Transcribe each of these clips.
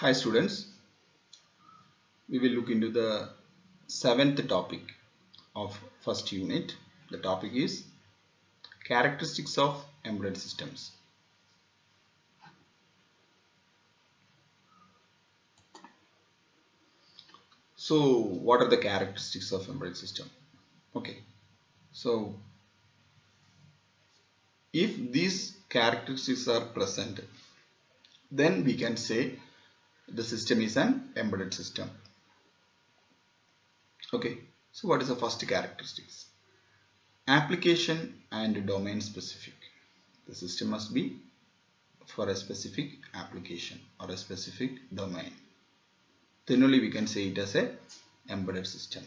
Hi students, we will look into the seventh topic of first unit. The topic is characteristics of embedded systems. So what are the characteristics of embedded system? Okay, so if these characteristics are present, then we can say the system is an embedded system. Okay, so what is the first characteristics? Application and domain specific. The system must be for a specific application or a specific domain. Then only we can say it as a embedded system.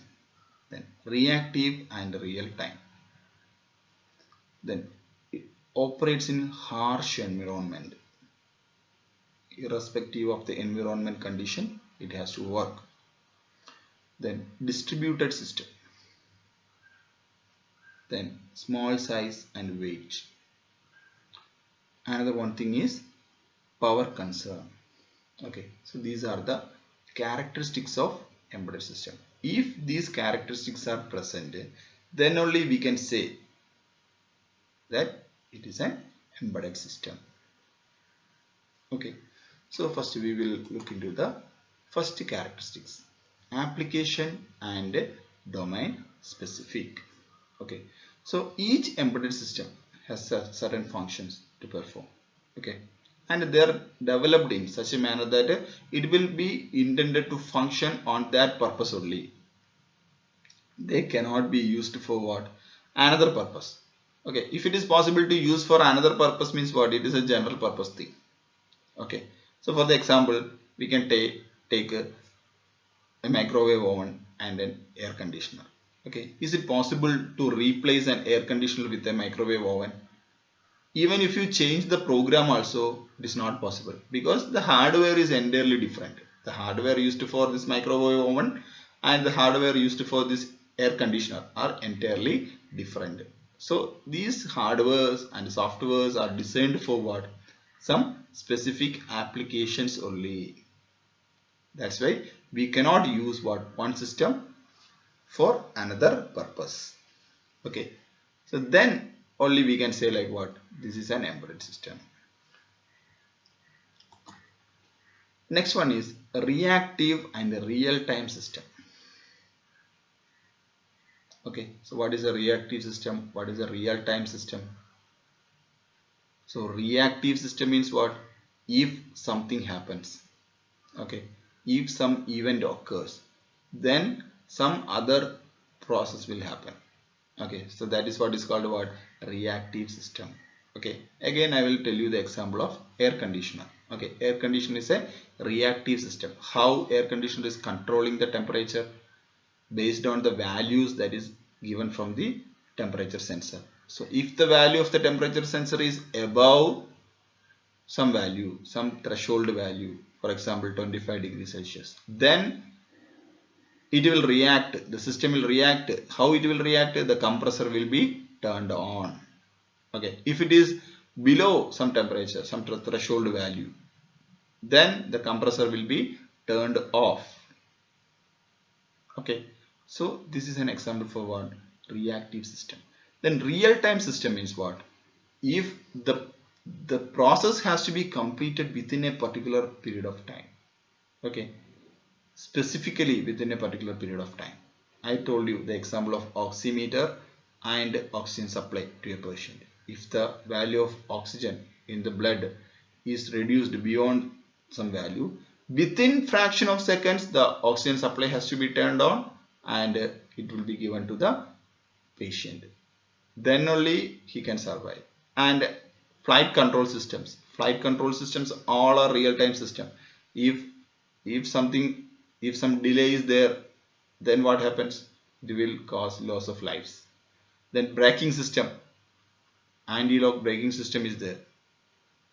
Then reactive and real time. Then it operates in harsh environment. Irrespective of the environment condition, it has to work. Then distributed system. Then small size and weight. Another one thing is power concern. Okay, so these are the characteristics of embedded system. If these characteristics are present, then only we can say that it is an embedded system. Okay, so first we will look into the first characteristics, application and domain specific. Okay, so each embedded system has certain functions to perform. Okay, and they are developed in such a manner that it will be intended to function on that purpose only. They cannot be used for what? Another purpose. Okay, if it is possible to use for another purpose means what? It is a general purpose thing. Okay, so for the example, we can take a microwave oven and an air conditioner. Okay, is it possible to replace an air conditioner with a microwave oven? Even if you change the program also, it is not possible because the hardware is entirely different. The hardware used for this microwave oven and the hardware used for this air conditioner are entirely different. So these hardwares and softwares are designed for what? Some specific applications only. That's why we cannot use what? One system for another purpose. Okay, so then only we can say like what? This is an embedded system. Next one is a reactive and a real-time system. Okay, so what is a reactive system? What is a real-time system? So reactive system means what? If something happens, okay, if some event occurs, then some other process will happen. Okay, so that is what is called what? Reactive system. Okay, again I will tell you the example of air conditioner. Okay, air conditioner is a reactive system. How air conditioner is controlling the temperature? Based on the values that is given from the temperature sensor. So if the value of the temperature sensor is above some value, some threshold value, for example 25 degrees Celsius, then it will react, the system will react. How it will react? The compressor will be turned on. Okay, if it is below some temperature, some threshold value, then the compressor will be turned off. Okay, so this is an example for what? Reactive system. Then real-time system means what? If the process has to be completed within a particular period of time. Okay, specifically within a particular period of time. I told you the example of oximeter and oxygen supply to a patient. If the value of oxygen in the blood is reduced beyond some value, within fraction of seconds the oxygen supply has to be turned on and it will be given to the patient. Then only he can survive. And flight control systems all are real-time system. If something, if some delay is there, then what happens? It will cause loss of lives. Then braking system, anti-lock braking system is there.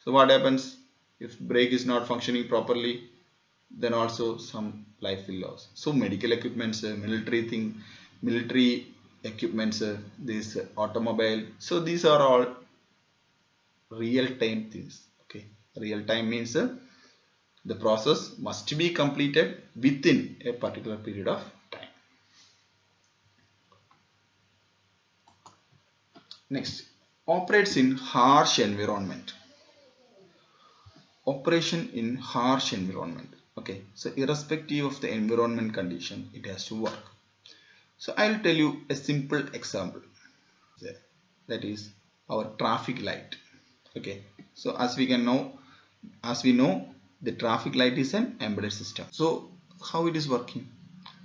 So what happens if brake is not functioning properly? Then also some life will lose. So medical equipments, military equipments, this automobile. So these are all real-time things. Okay, real-time means The process must be completed within a particular period of time. Next, operates in harsh environment. Operation in harsh environment. Okay, so irrespective of the environment condition, it has to work. So I'll tell you a simple example. That is our traffic light. Okay, so as we know, the traffic light is an embedded system. So how it is working?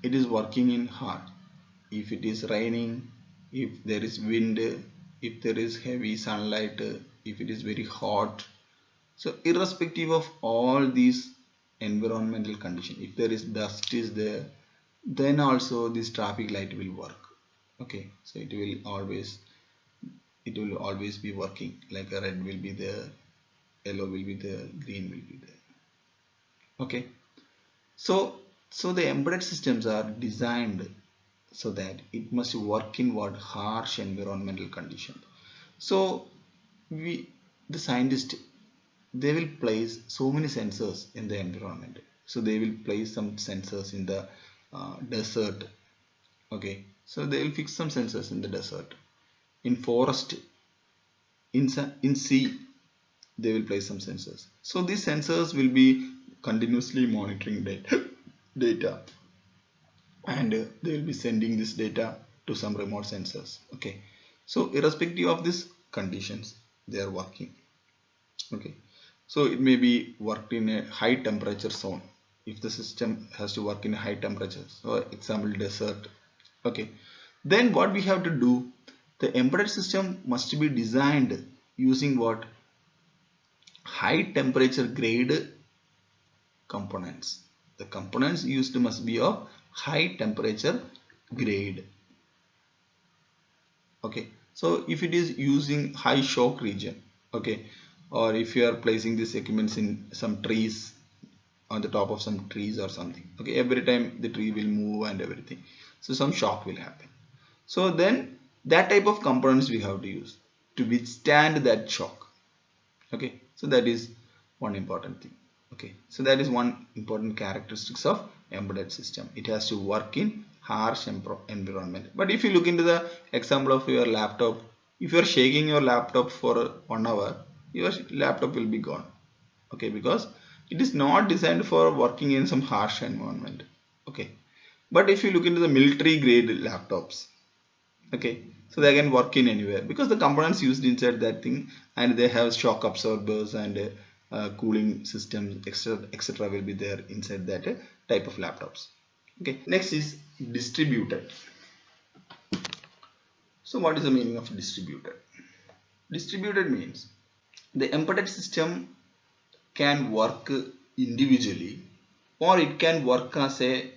It is working in hard. If it is raining, if there is wind, if there is heavy sunlight, if it is very hot. So irrespective of all these environmental condition, if there is dust is there, then also this traffic light will work. Okay, so it will always be working, like a red will be there, yellow will be there, green will be there. Okay, so the embedded systems are designed so that it must work in what harsh environmental condition. So we the scientists, they will place so many sensors in the environment. So they will place some sensors in the desert. Okay, so they will fix some sensors in the desert, in forest, in sea they will place some sensors. So these sensors will be continuously monitoring data, and they will be sending this data to some remote sensors. Okay, so irrespective of these conditions, they are working. Okay, so it may be worked in a high temperature zone. If the system has to work in a high temperature, so example desert. Okay, then what we have to do, the embedded system must be designed using what high temperature grade components. The components used must be of high temperature grade. Okay, so if it is using high shock region, okay, or if you are placing these equipments in some trees, on the top of some trees or something, okay, every time the tree will move and everything, so some shock will happen. So then that type of components we have to use to withstand that shock. Okay, so that is one important thing. Okay, so that is one important characteristics of embedded system. It has to work in harsh environment. But if you look into the example of your laptop, if you are shaking your laptop for 1 hour, your laptop will be gone. Okay, because it is not designed for working in some harsh environment. Okay, but if you look into the military grade laptops, okay, so they can work in anywhere because the components used inside that thing, and they have shock absorbers and cooling systems, etc will be there inside that type of laptops. Okay, next is distributed. So what is the meaning of distributed? Distributed means the embedded system can work individually, or it can work as a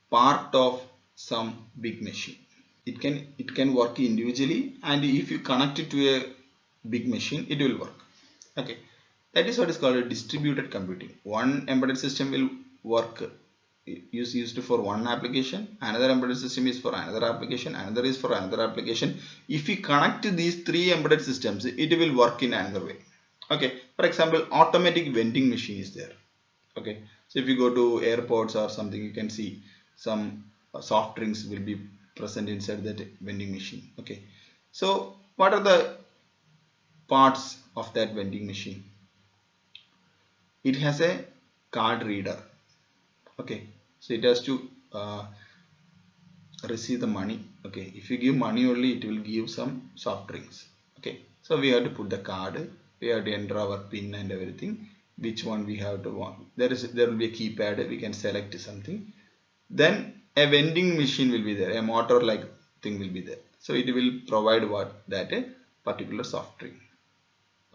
part of some big machine. It can work individually, and if you connect it to a big machine, it will work. Okay, that is what is called a distributed computing. One embedded system will work used for one application, another embedded system is for another application, another is for another application. If we connect these three embedded systems, it will work in another way. Okay, for example, automatic vending machine is there. Okay, so if you go to airports or something, you can see some soft drinks will be present inside that vending machine. Okay, so what are the parts of that vending machine? It has a card reader. Okay, so it has to receive the money. Okay, if you give money only, it will give some soft drinks. Okay, so we have to put the card, we have to enter our pin and everything, which one we have to want. There will be a keypad, we can select something. Then a vending machine will be there, a motor like thing will be there, so it will provide what, that a particular soft drink.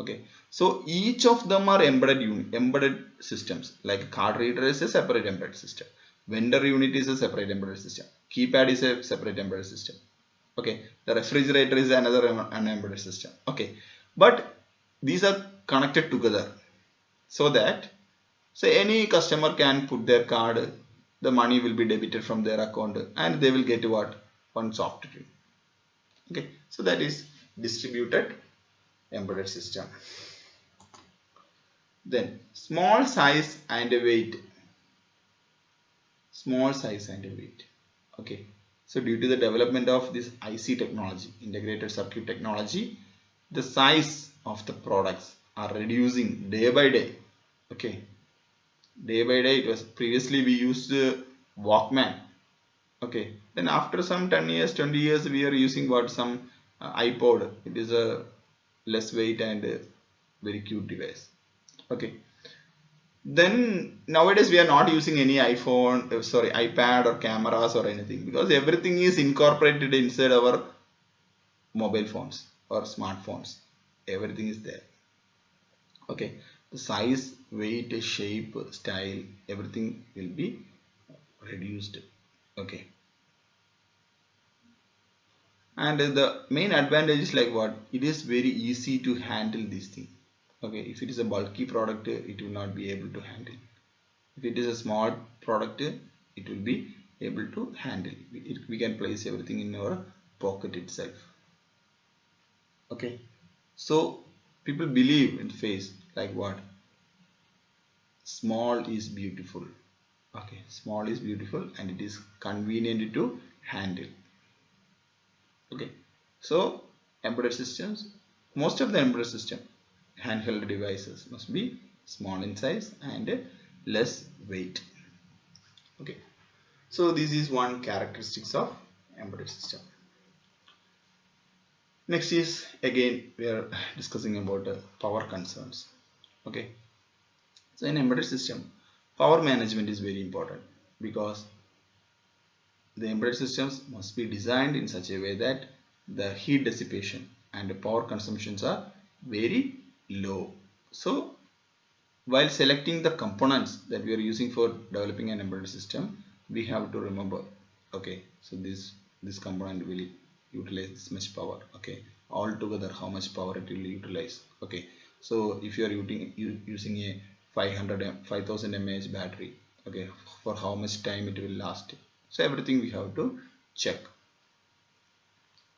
Okay, so each of them are embedded systems. Like card reader is a separate embedded system, vendor unit is a separate embedded system, keypad is a separate embedded system. Okay, the refrigerator is another an embedded system. Okay, but these are connected together, so that so any customer can put their card, the money will be debited from their account, and they will get what, one soft drink. Okay, so that is distributed embedded system. Then small size and weight. Small size and weight. Okay. So due to the development of this IC technology, integrated circuit technology, the size of the products are reducing day by day. Okay. Day by day, it was previously we used Walkman. Okay. Then after some 10 years, 20 years, we are using what some iPod. It is a less weight and very cute device. Okay. Then nowadays we are not using any iPhone, sorry, iPad or cameras or anything, because everything is incorporated inside our mobile phones or smartphones. Everything is there. Okay, the size, weight, shape, style, everything will be reduced. Okay, and the main advantage is like what, it is very easy to handle this thing. Okay, if it is a bulky product, it will not be able to handle. If it is a small product, it will be able to handle. We can place everything in our pocket itself. Okay, so people believe in face like what, small is beautiful. Okay, small is beautiful and it is convenient to handle. Okay, so embedded systems, most of the embedded system handheld devices must be small in size and less weight. Okay, so this is one characteristics of embedded system. Next is again we are discussing about power concerns. Okay, so in embedded system, power management is very important because the embedded systems must be designed in such a way that the heat dissipation and the power consumptions are very low. So while selecting the components that we are using for developing an embedded system, we have to remember, okay, so this component will utilize this much power. Okay, altogether how much power it will utilize. Okay, so if you are using a 5000 mAh battery, okay, for how much time it will last. So everything we have to check.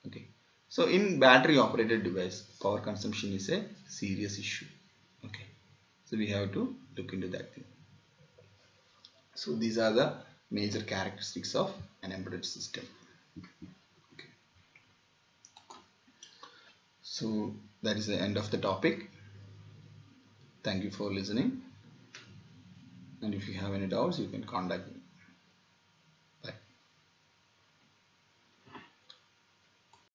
Okay, so in battery operated device, power consumption is a serious issue. Okay, so we have to look into that thing. So these are the major characteristics of an embedded system. Okay. So that is the end of the topic. Thank you for listening, and if you have any doubts you can contact me.